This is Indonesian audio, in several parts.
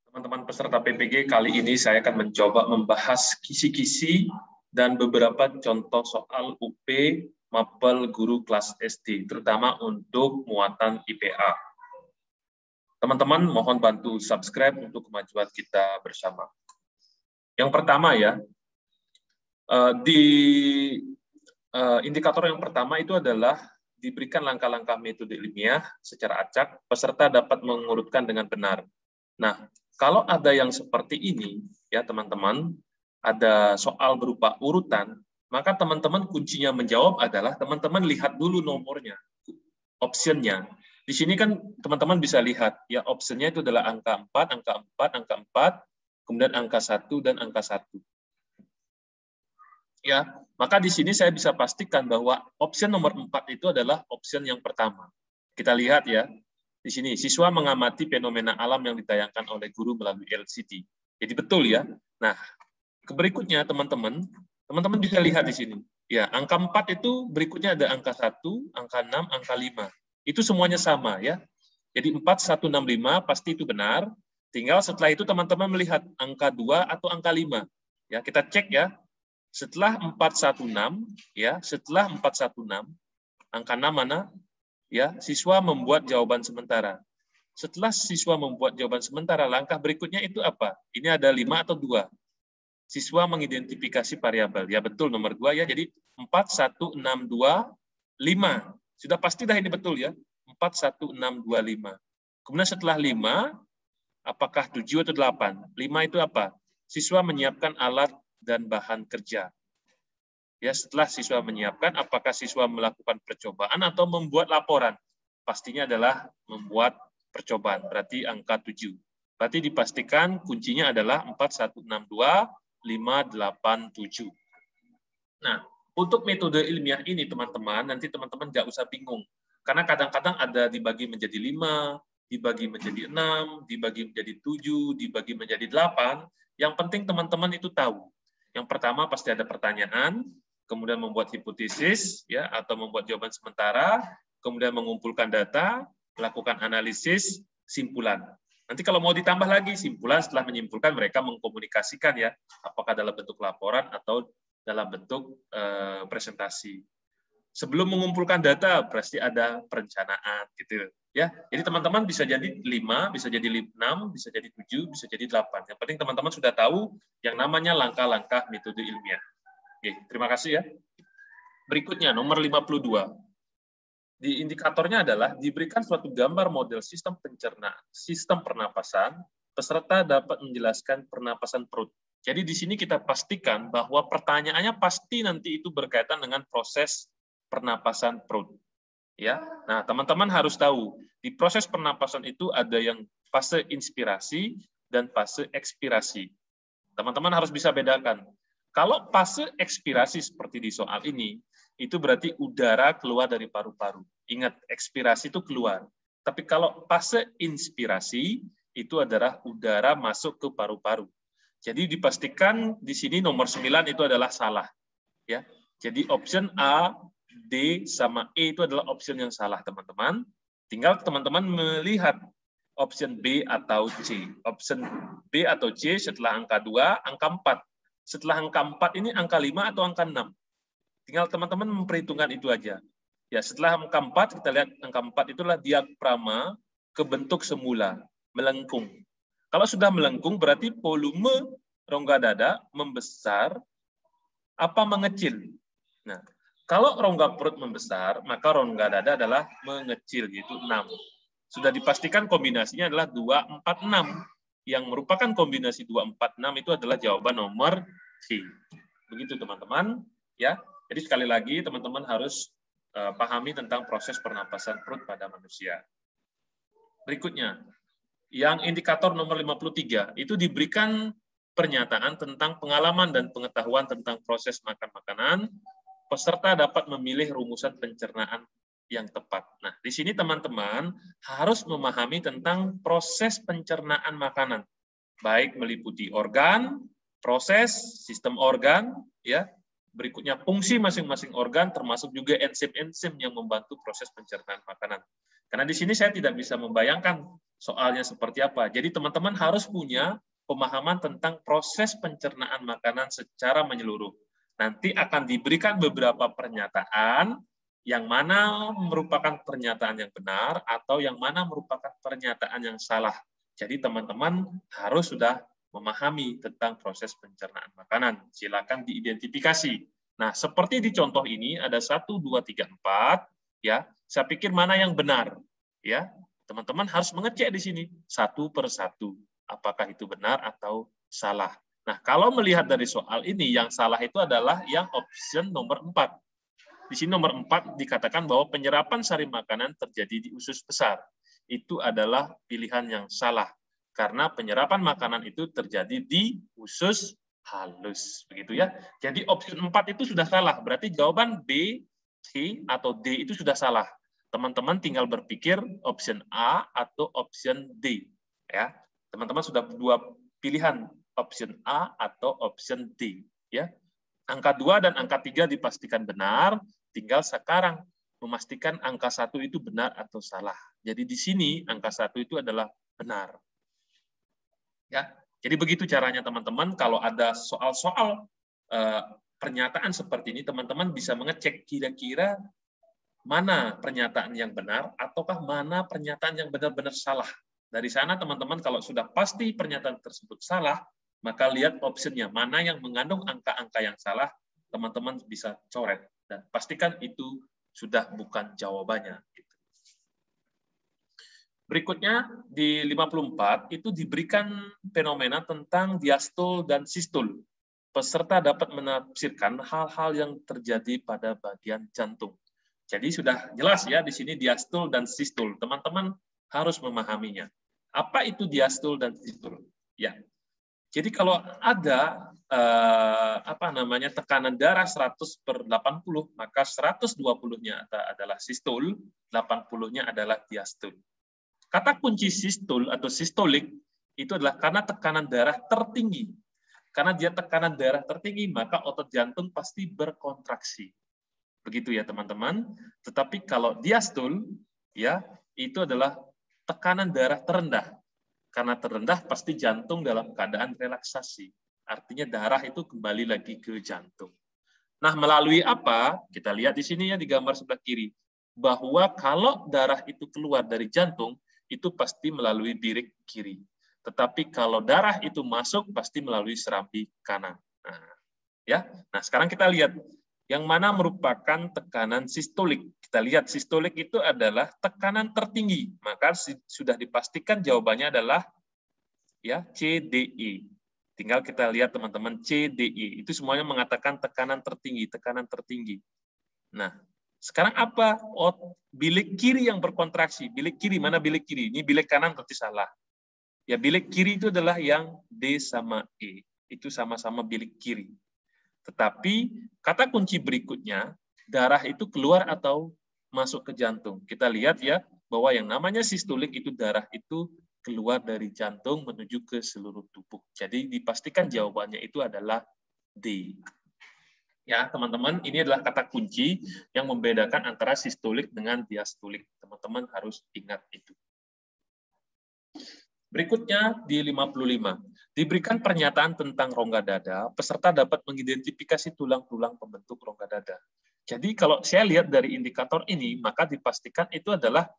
Teman-teman peserta PPG, kali ini saya akan mencoba membahas kisi-kisi dan beberapa contoh soal UP mapel guru kelas SD, terutama untuk muatan IPA. Teman-teman mohon bantu subscribe untuk kemajuan kita bersama. Yang pertama ya, di indikator yang pertama itu adalah diberikan langkah-langkah metode ilmiah secara acak, peserta dapat mengurutkan dengan benar. Nah, kalau ada yang seperti ini, ya teman-teman, ada soal berupa urutan, maka teman-teman kuncinya menjawab adalah teman-teman lihat dulu nomornya, optionnya. Di sini kan teman-teman bisa lihat, ya optionnya itu adalah angka 4, angka 4, angka 4, kemudian angka 1, dan angka 1. Ya, maka di sini saya bisa pastikan bahwa option nomor 4 itu adalah option yang pertama. Kita lihat ya, di sini siswa mengamati fenomena alam yang ditayangkan oleh guru melalui LCD. Jadi betul ya. Nah, berikutnya teman-teman bisa lihat di sini. Ya, angka 4 itu berikutnya ada angka 1, angka 6, angka 5. Itu semuanya sama ya. Jadi 4165 pasti itu benar. Tinggal setelah itu teman-teman melihat angka 2 atau angka 5. Ya, kita cek ya. Setelah 416, ya, setelah 416, angka 6 mana? Ya, siswa membuat jawaban sementara. Setelah siswa membuat jawaban sementara, langkah berikutnya itu apa? Ini ada 5 atau 2. Siswa mengidentifikasi variabel. Ya betul, nomor 2 ya. Jadi 4, 1, 6, 2, 5. Sudah pasti dah ini betul ya. 4, 1, 6, 2, 5. Kemudian setelah 5, apakah 7 atau 8? 5 itu apa? Siswa menyiapkan alat dan bahan kerja. Ya, setelah siswa menyiapkan, apakah siswa melakukan percobaan atau membuat laporan? Pastinya adalah membuat percobaan, berarti angka 7. Berarti dipastikan kuncinya adalah 4162 587. Nah, untuk metode ilmiah ini teman-teman, nanti teman-teman nggak usah bingung. Karena kadang-kadang ada dibagi menjadi 5, dibagi menjadi 6, dibagi menjadi 7, dibagi menjadi 8. Yang penting teman-teman itu tahu. Yang pertama pasti ada pertanyaan, kemudian membuat hipotesis, ya, atau membuat jawaban sementara, kemudian mengumpulkan data, melakukan analisis, simpulan. Nanti kalau mau ditambah lagi simpulan, setelah menyimpulkan mereka mengkomunikasikan ya, apakah dalam bentuk laporan atau dalam bentuk presentasi. Sebelum mengumpulkan data pasti ada perencanaan gitu ya. Jadi teman-teman bisa jadi 5, bisa jadi 6, bisa jadi 7, bisa jadi 8. Yang penting teman-teman sudah tahu yang namanya langkah-langkah metode ilmiah. Oke, terima kasih ya. Berikutnya nomor 52. Di indikatornya adalah diberikan suatu gambar model sistem pencernaan, sistem pernapasan, peserta dapat menjelaskan pernapasan perut. Jadi di sini kita pastikan bahwa pertanyaannya pasti nanti itu berkaitan dengan proses pernapasan perut. Ya, nah teman-teman harus tahu di proses pernapasan itu ada yang fase inspirasi dan fase ekspirasi. Teman-teman harus bisa bedakan. Kalau fase ekspirasi seperti di soal ini, itu berarti udara keluar dari paru-paru. Ingat, ekspirasi itu keluar. Tapi kalau fase inspirasi, itu adalah udara masuk ke paru-paru. Jadi dipastikan di sini nomor 9 itu adalah salah. Ya. Jadi option A, D, sama E itu adalah option yang salah, teman-teman. Tinggal teman-teman melihat option B atau C. Option B atau C setelah angka 2, angka 4. Setelah angka 4 ini angka 5 atau angka 6. Tinggal teman-teman memperhitungkan itu aja. Ya, setelah angka 4, kita lihat angka 4 itulah diafragma ke bentuk semula, melengkung. Kalau sudah melengkung, berarti volume rongga dada membesar apa mengecil. Nah, kalau rongga perut membesar, maka rongga dada adalah mengecil, yaitu 6. Sudah dipastikan kombinasinya adalah 2, 4, 6. Yang merupakan kombinasi 2, 4, 6 itu adalah jawaban nomor C. Begitu teman-teman. Ya. Jadi sekali lagi teman-teman harus pahami tentang proses pernapasan perut pada manusia. Berikutnya, yang indikator nomor 53, itu diberikan pernyataan tentang pengalaman dan pengetahuan tentang proses makan makanan, peserta dapat memilih rumusan pencernaan yang tepat. Nah, di sini teman-teman harus memahami tentang proses pencernaan makanan, baik meliputi organ, proses, sistem organ, ya. Berikutnya fungsi masing-masing organ, termasuk juga enzim-enzim yang membantu proses pencernaan makanan. Karena di sini saya tidak bisa membayangkan soalnya seperti apa. Jadi teman-teman harus punya pemahaman tentang proses pencernaan makanan secara menyeluruh. Nanti akan diberikan beberapa pernyataan yang mana merupakan pernyataan yang benar atau yang mana merupakan pernyataan yang salah. Jadi teman-teman harus sudah memahami tentang proses pencernaan makanan. Silakan diidentifikasi. Nah, seperti di contoh ini ada 1, 2, 3, 4. Ya, saya pikir mana yang benar. Ya, teman-teman harus mengecek di sini satu per satu. Apakah itu benar atau salah. Nah, kalau melihat dari soal ini, yang salah itu adalah yang option nomor 4. Di sini nomor 4 dikatakan bahwa penyerapan sari makanan terjadi di usus besar. Itu adalah pilihan yang salah. Karena penyerapan makanan itu terjadi di usus halus. Begitu ya. Jadi opsi 4 itu sudah salah. Berarti jawaban B, C, atau D itu sudah salah. Teman-teman tinggal berpikir option A atau option D. Ya, teman-teman sudah dua pilihan, option A atau option D. Ya, angka 2 dan angka 3 dipastikan benar, tinggal sekarang memastikan angka 1 itu benar atau salah. Jadi di sini angka 1 itu adalah benar. Ya, jadi begitu caranya teman-teman. Kalau ada soal-soal pernyataan seperti ini, teman-teman bisa mengecek kira-kira mana pernyataan yang benar ataukah mana pernyataan yang benar-benar salah. Dari sana teman-teman kalau sudah pasti pernyataan tersebut salah, maka lihat optionnya, mana yang mengandung angka-angka yang salah, teman-teman bisa coret. Dan pastikan itu sudah bukan jawabannya. Berikutnya, di 54, itu diberikan fenomena tentang diastul dan sistul. Peserta dapat menafsirkan hal-hal yang terjadi pada bagian jantung. Jadi sudah jelas ya di sini diastul dan sistul. Teman-teman harus memahaminya. Apa itu diastul dan sistul? Ya. Jadi kalau ada tekanan darah 100/80, maka 120-nya adalah sistul, 80-nya adalah diastul. Kata kunci sistul atau sistolik itu adalah karena tekanan darah tertinggi. Karena dia tekanan darah tertinggi, maka otot jantung pasti berkontraksi. Begitu ya teman-teman. Tetapi kalau diastul, ya itu adalah tekanan darah terendah. Karena terendah pasti jantung dalam keadaan relaksasi. Artinya darah itu kembali lagi ke jantung. Nah, melalui apa? Kita lihat di sini ya di gambar sebelah kiri. Bahwa kalau darah itu keluar dari jantung, itu pasti melalui birik kiri. Tetapi kalau darah itu masuk, pasti melalui serambi kanan. Nah, sekarang kita lihat yang mana merupakan tekanan sistolik. Kita lihat sistolik itu adalah tekanan tertinggi. Maka sudah dipastikan jawabannya adalah ya CDE. Tinggal kita lihat teman-teman CDE. Itu semuanya mengatakan tekanan tertinggi, tekanan tertinggi. Nah, sekarang apa? Bilik kiri yang berkontraksi. Bilik kiri, mana bilik kiri? Ini bilik kanan berarti salah. Ya, bilik kiri itu adalah yang D sama E. Itu sama-sama bilik kiri. Tetapi kata kunci berikutnya, darah itu keluar atau masuk ke jantung. Kita lihat ya, bahwa yang namanya sistolik itu darah itu keluar dari jantung menuju ke seluruh tubuh. Jadi dipastikan jawabannya itu adalah D. Ya, teman-teman, ini adalah kata kunci yang membedakan antara sistolik dengan diastolik. Teman-teman harus ingat itu. Berikutnya di 55. Diberikan pernyataan tentang rongga dada, peserta dapat mengidentifikasi tulang-tulang pembentuk rongga dada. Jadi kalau saya lihat dari indikator ini, maka dipastikan itu adalah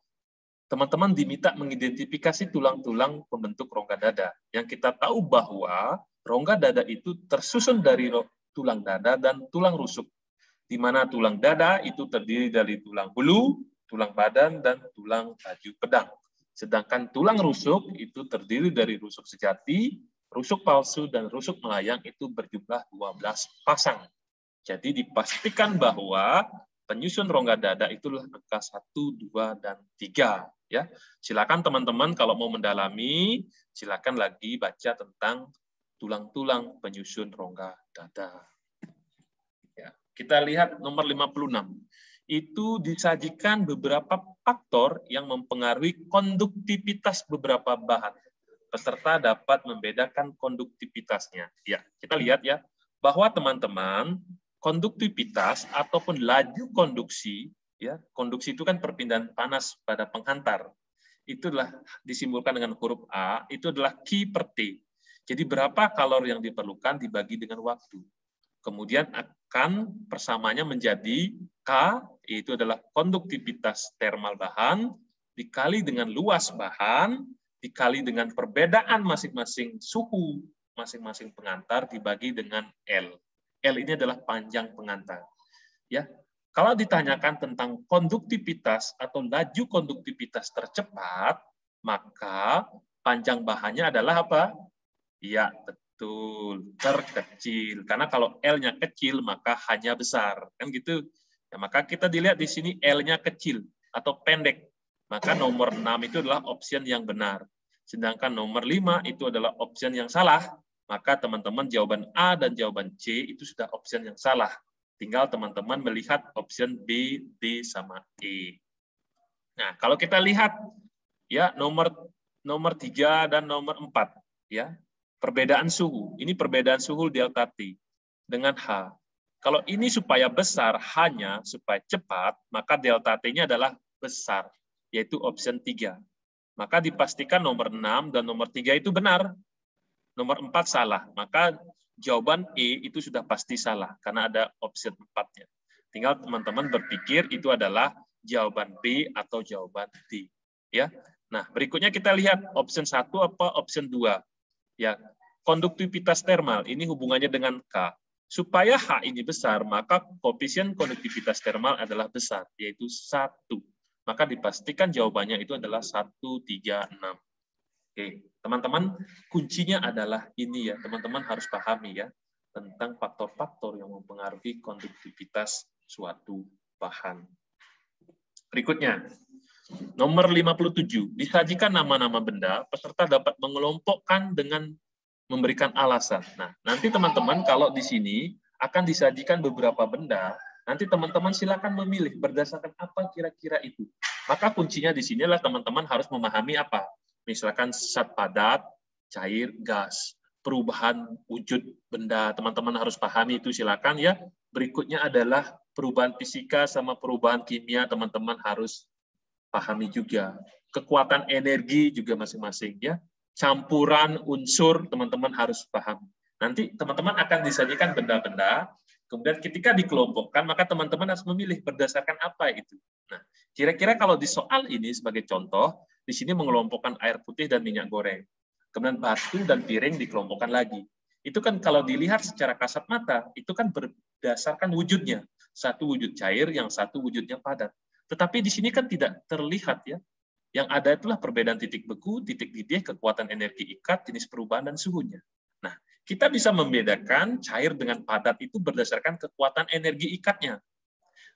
teman-teman diminta mengidentifikasi tulang-tulang pembentuk rongga dada. Yang kita tahu bahwa rongga dada itu tersusun dari tulang dada dan tulang rusuk. Di mana tulang dada itu terdiri dari tulang hulu, tulang badan, dan tulang baju pedang. Sedangkan tulang rusuk itu terdiri dari rusuk sejati, rusuk palsu, dan rusuk melayang itu berjumlah 12 pasang. Jadi dipastikan bahwa penyusun rongga dada itulah angka 1, 2, dan 3. Ya, silakan teman-teman kalau mau mendalami, silakan lagi baca tentang tulang-tulang penyusun rongga dada. Ya, kita lihat nomor 56. Itu disajikan beberapa faktor yang mempengaruhi konduktivitas beberapa bahan. Peserta dapat membedakan konduktivitasnya. Ya, kita lihat ya, bahwa teman-teman, konduktivitas ataupun laju konduksi, ya, konduksi itu kan perpindahan panas pada penghantar. itu adalah disimbolkan dengan huruf A, itu adalah Q per T. Jadi berapa kalori yang diperlukan dibagi dengan waktu. Kemudian akan persamanya menjadi K, yaitu adalah konduktivitas termal bahan, dikali dengan luas bahan, dikali dengan perbedaan masing-masing suhu, masing-masing pengantar, dibagi dengan L. L ini adalah panjang pengantar. Ya, kalau ditanyakan tentang konduktivitas atau laju konduktivitas tercepat, maka panjang bahannya adalah apa? Ya, betul, terkecil. Karena kalau L-nya kecil, maka H-nya besar. Kan gitu. Ya, maka kita dilihat di sini L-nya kecil atau pendek. Maka nomor 6 itu adalah option yang benar. Sedangkan nomor 5 itu adalah option yang salah. Maka teman-teman jawaban A dan jawaban C itu sudah option yang salah. Tinggal teman-teman melihat option B, D, sama E. Nah, kalau kita lihat ya nomor 3 dan nomor 4 ya. Perbedaan suhu. Ini perbedaan suhu delta T dengan H. Kalau ini supaya besar, H-nya supaya cepat, maka delta T-nya adalah besar, yaitu option 3. Maka dipastikan nomor 6 dan nomor 3 itu benar. Nomor 4 salah. Maka jawaban E itu sudah pasti salah, karena ada option 4-nya. Tinggal teman-teman berpikir itu adalah jawaban B atau jawaban D. Ya. Nah, berikutnya kita lihat option 1 apa option 2. Ya, konduktivitas termal ini hubungannya dengan K. Supaya H ini besar, maka koefisien konduktivitas termal adalah besar, yaitu 1. Maka dipastikan jawabannya itu adalah 1, 3, 6. Oke, teman-teman, kuncinya adalah ini ya, teman-teman harus pahami ya, tentang faktor-faktor yang mempengaruhi konduktivitas suatu bahan. Berikutnya, nomor 57, disajikan nama-nama benda, peserta dapat mengelompokkan dengan memberikan alasan. Nah, nanti teman-teman kalau di sini akan disajikan beberapa benda, nanti teman-teman silakan memilih berdasarkan apa kira-kira itu. Maka kuncinya di sini adalah teman-teman harus memahami apa. Misalkan zat padat, cair, gas, perubahan wujud benda, teman-teman harus pahami itu silakan ya. Berikutnya adalah perubahan fisika sama perubahan kimia, teman-teman harus pahami juga. Kekuatan energi juga masing-masing ya. Campuran unsur teman-teman harus paham. Nanti teman-teman akan disajikan benda-benda, kemudian ketika dikelompokkan, maka teman-teman harus memilih berdasarkan apa itu. Nah, kira-kira kalau di soal ini sebagai contoh, di sini mengelompokkan air putih dan minyak goreng. Kemudian batu dan piring dikelompokkan lagi. Itu kan kalau dilihat secara kasat mata, itu kan berdasarkan wujudnya. Satu wujud cair, yang satu wujudnya padat. Tetapi di sini kan tidak terlihat ya. Yang ada itulah perbedaan titik beku, titik didih, kekuatan energi ikat, jenis perubahan, dan suhunya. Nah, kita bisa membedakan cair dengan padat itu berdasarkan kekuatan energi ikatnya.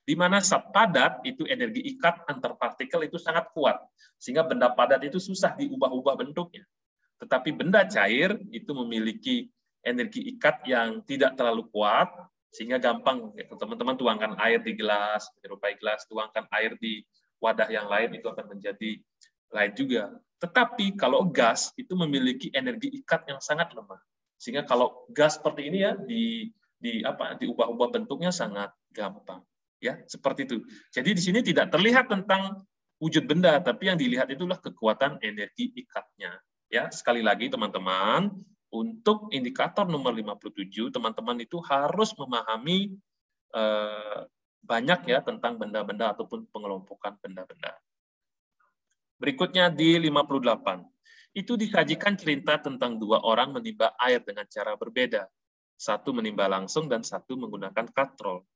Di mana zat padat itu energi ikat antar partikel itu sangat kuat, sehingga benda padat itu susah diubah-ubah bentuknya. Tetapi benda cair itu memiliki energi ikat yang tidak terlalu kuat, sehingga gampang teman-teman tuangkan air di gelas, menyerupai gelas, tuangkan air di wadah yang lain itu akan menjadi lain juga. Tetapi kalau gas itu memiliki energi ikat yang sangat lemah. Sehingga kalau gas seperti ini ya diubah-ubah bentuknya sangat gampang. Ya, seperti itu. Jadi di sini tidak terlihat tentang wujud benda, tapi yang dilihat itulah kekuatan energi ikatnya. Ya, sekali lagi teman-teman, untuk indikator nomor 57, teman-teman itu harus memahami banyak ya tentang benda-benda ataupun pengelompokan benda-benda. Berikutnya di 58. Itu disajikan cerita tentang dua orang menimba air dengan cara berbeda. Satu menimba langsung dan satu menggunakan katrol.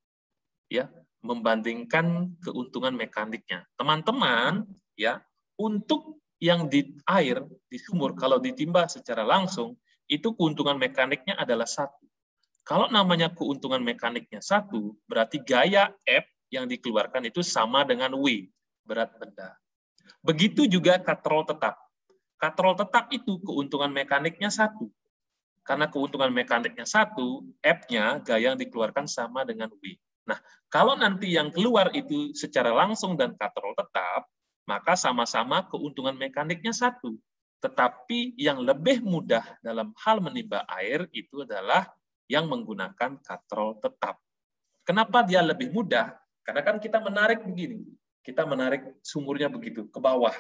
Ya, membandingkan keuntungan mekaniknya. Teman-teman, ya, untuk yang di air, di sumur, kalau ditimba secara langsung, itu keuntungan mekaniknya adalah 1. Kalau namanya keuntungan mekaniknya 1, berarti gaya F yang dikeluarkan itu sama dengan W, berat benda. Begitu juga katrol tetap. Katrol tetap itu keuntungan mekaniknya 1. Karena keuntungan mekaniknya 1, F-nya, gaya yang dikeluarkan sama dengan W. Nah, kalau nanti yang keluar itu secara langsung dan katrol tetap, maka sama-sama keuntungan mekaniknya 1. Tetapi yang lebih mudah dalam hal menimba air itu adalah yang menggunakan katrol tetap. Kenapa dia lebih mudah? Karena kan kita menarik begini. Kita menarik sumurnya begitu, ke bawah.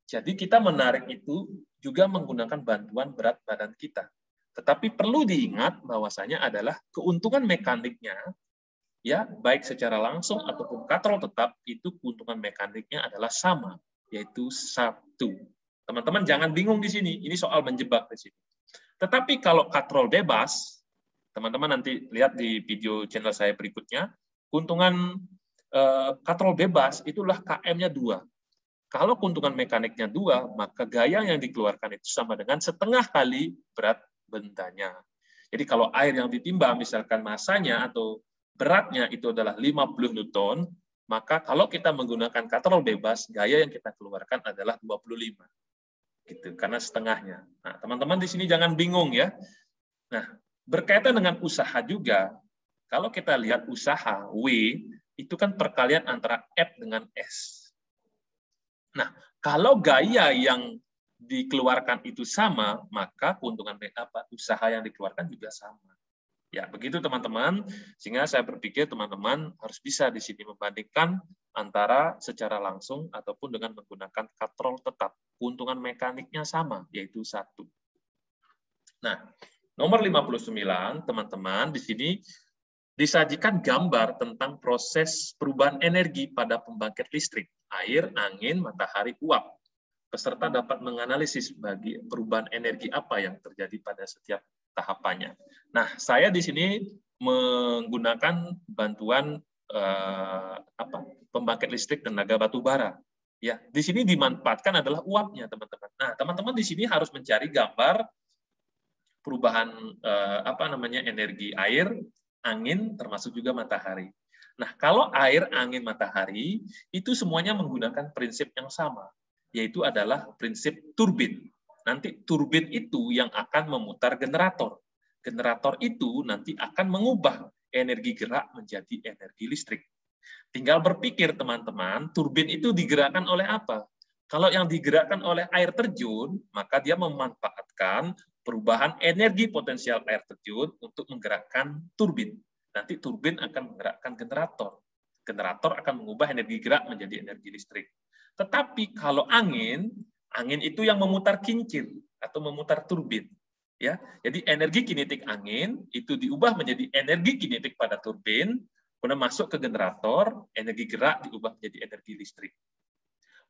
Jadi kita menarik itu juga menggunakan bantuan berat badan kita. Tetapi perlu diingat bahwasanya adalah keuntungan mekaniknya, ya baik secara langsung ataupun katrol tetap, itu keuntungan mekaniknya adalah sama, yaitu 1. Teman-teman jangan bingung di sini, ini soal menjebak di sini. Tetapi kalau katrol bebas, teman-teman nanti lihat di video channel saya berikutnya, keuntungan katrol bebas itulah KM-nya 2. Kalau keuntungan mekaniknya 2, maka gaya yang dikeluarkan itu sama dengan setengah kali berat bendanya. Jadi kalau air yang ditimbang, misalkan masanya atau beratnya itu adalah 50 Newton, maka kalau kita menggunakan katrol bebas, gaya yang kita keluarkan adalah 25. Gitu, karena setengahnya. Nah, teman-teman di sini jangan bingung ya. Nah, berkaitan dengan usaha juga, kalau kita lihat usaha W, itu kan perkalian antara F dengan S. Nah, kalau gaya yang dikeluarkan itu sama, maka keuntungan usaha yang dikeluarkan juga sama. Ya, begitu teman-teman. Sehingga saya berpikir teman-teman harus bisa di sini membandingkan antara secara langsung ataupun dengan menggunakan katrol tetap. Keuntungan mekaniknya sama, yaitu 1. Nah, nomor 59, teman-teman, di sini disajikan gambar tentang proses perubahan energi pada pembangkit listrik, air, angin, matahari, uap. Peserta dapat menganalisis bagi perubahan energi apa yang terjadi pada setiap tahapannya. Nah, saya di sini menggunakan bantuan pembangkit listrik tenaga batu bara. Ya, di sini dimanfaatkan adalah uapnya, teman-teman. Nah, teman-teman di sini harus mencari gambar perubahan energi air, angin, termasuk juga matahari. Nah, kalau air, angin, matahari, itu semuanya menggunakan prinsip yang sama, yaitu adalah prinsip turbin. Nanti turbin itu yang akan memutar generator. Generator itu nanti akan mengubah energi gerak menjadi energi listrik. Tinggal berpikir, teman-teman, turbin itu digerakkan oleh apa? Kalau yang digerakkan oleh air terjun, maka dia memanfaatkan perubahan energi potensial air terjun untuk menggerakkan turbin. Nanti turbin akan menggerakkan generator. Generator akan mengubah energi gerak menjadi energi listrik. Tetapi kalau angin itu yang memutar kincir atau memutar turbin. Ya, jadi energi kinetik angin itu diubah menjadi energi kinetik pada turbin, kemudian masuk ke generator, energi gerak diubah menjadi energi listrik.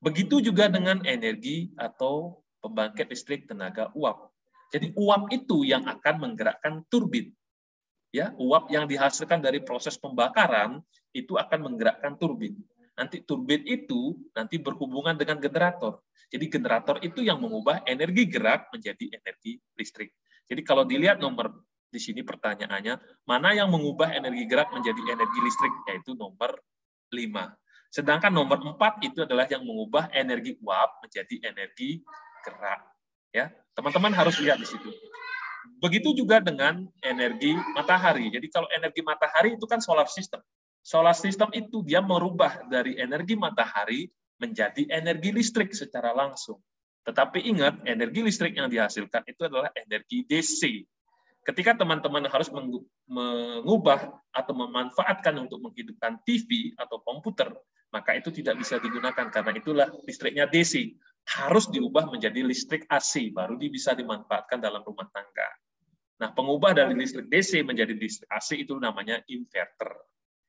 Begitu juga dengan energi atau pembangkit listrik tenaga uap. Jadi uap itu yang akan menggerakkan turbin. Ya, uap yang dihasilkan dari proses pembakaran itu akan menggerakkan turbin. Nanti turbin itu nanti berhubungan dengan generator. Jadi generator itu yang mengubah energi gerak menjadi energi listrik. Jadi kalau dilihat nomor di sini pertanyaannya, mana yang mengubah energi gerak menjadi energi listrik? Yaitu nomor 5. Sedangkan nomor 4 itu adalah yang mengubah energi uap menjadi energi gerak. Ya, teman-teman harus lihat di situ. Begitu juga dengan energi matahari. Jadi kalau energi matahari itu kan solar system. Solar system itu dia merubah dari energi matahari menjadi energi listrik secara langsung. Tetapi ingat, energi listrik yang dihasilkan itu adalah energi DC. Ketika teman-teman harus mengubah atau memanfaatkan untuk menghidupkan TV atau komputer, maka itu tidak bisa digunakan karena itulah listriknya DC. Harus diubah menjadi listrik AC, baru bisa dimanfaatkan dalam rumah tangga. Nah, pengubah dari listrik DC menjadi listrik AC itu namanya inverter.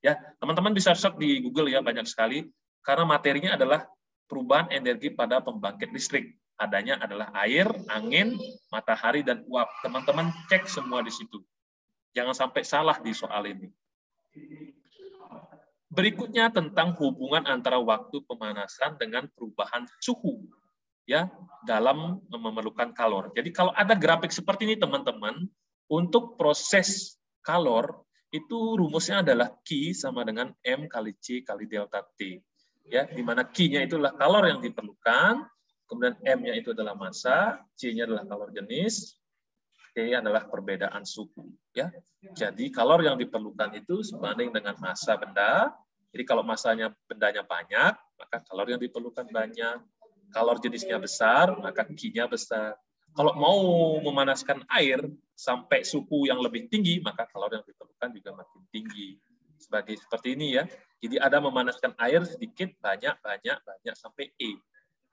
Ya, teman-teman bisa search di Google ya, banyak sekali karena materinya adalah perubahan energi pada pembangkit listrik. Adanya adalah air, angin, matahari, dan uap. Teman-teman cek semua di situ. Jangan sampai salah di soal ini. Berikutnya tentang hubungan antara waktu pemanasan dengan perubahan suhu ya dalam memerlukan kalor. Jadi kalau ada grafik seperti ini teman-teman, untuk proses kalor itu rumusnya adalah Q sama dengan M kali C kali delta T. Ya, di mana Q-nya itulah kalor yang diperlukan, kemudian M-nya itu adalah massa, C-nya adalah kalor jenis, T adalah perbedaan suhu. Ya, jadi kalor yang diperlukan itu sebanding dengan massa benda. Jadi kalau massanya bendanya banyak, maka kalor yang diperlukan banyak. Kalor jenisnya besar, maka Q-nya besar. Kalau mau memanaskan air sampai suhu yang lebih tinggi, maka kalor yang diperlukan juga makin tinggi. Seperti ini ya. Jadi ada memanaskan air sedikit, banyak, sampai E.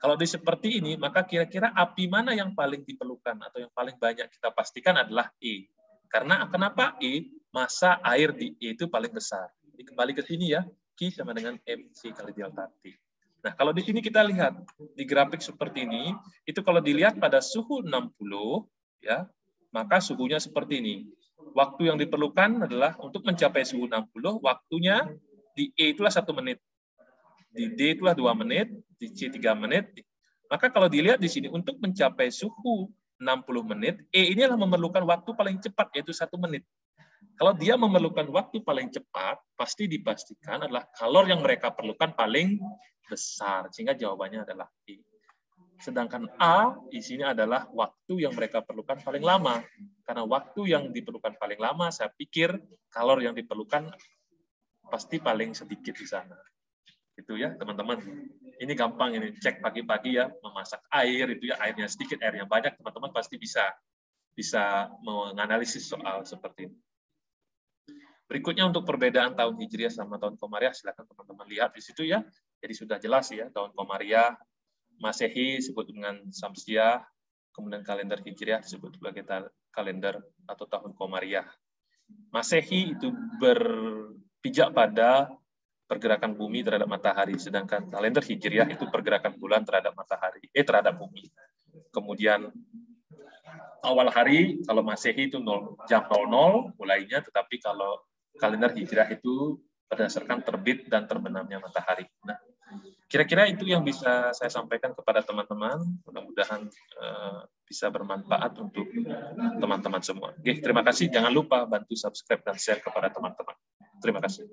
Kalau di seperti ini, maka kira-kira api mana yang paling diperlukan atau yang paling banyak kita pastikan adalah E. Karena kenapa E? Massa air di E itu paling besar. Jadi kembali ke sini ya, Q sama dengan MC kali delta T. Nah, kalau di sini kita lihat di grafik seperti ini, itu kalau dilihat pada suhu 60 ya, maka suhunya seperti ini. Waktu yang diperlukan adalah untuk mencapai suhu 60, waktunya di E itulah 1 menit. Di D itulah 2 menit, di C 3 menit. Maka kalau dilihat di sini, untuk mencapai suhu 60 menit, E inilah memerlukan waktu paling cepat, yaitu 1 menit. Kalau dia memerlukan waktu paling cepat, pasti dipastikan adalah kalor yang mereka perlukan paling besar, sehingga jawabannya adalah E. Sedangkan A di sini adalah waktu yang mereka perlukan paling lama. Karena waktu yang diperlukan paling lama, saya pikir kalor yang diperlukan pasti paling sedikit di sana. Itu ya teman-teman. Ini gampang ini, cek pagi-pagi ya, memasak air itu ya, airnya sedikit, airnya banyak, teman-teman pasti bisa menganalisis soal seperti ini. Berikutnya untuk perbedaan tahun Hijriah sama tahun Komariah, silakan teman-teman lihat di situ ya. Jadi sudah jelas ya, tahun Komariah, Masehi disebut dengan Samsiah, kemudian kalender Hijriah disebut sebagai kalender atau tahun Komariah. Masehi itu berpijak pada pergerakan bumi terhadap matahari, sedangkan kalender Hijriah itu pergerakan bulan terhadap matahari, terhadap bumi. Kemudian awal hari kalau Masehi itu jam 00 mulainya, tetapi kalau kalender Hijriah itu berdasarkan terbit dan terbenamnya matahari. Nah, kira-kira itu yang bisa saya sampaikan kepada teman-teman. Mudah-mudahan bisa bermanfaat untuk teman-teman semua. Oke, terima kasih. Jangan lupa bantu subscribe dan share kepada teman-teman. Terima kasih.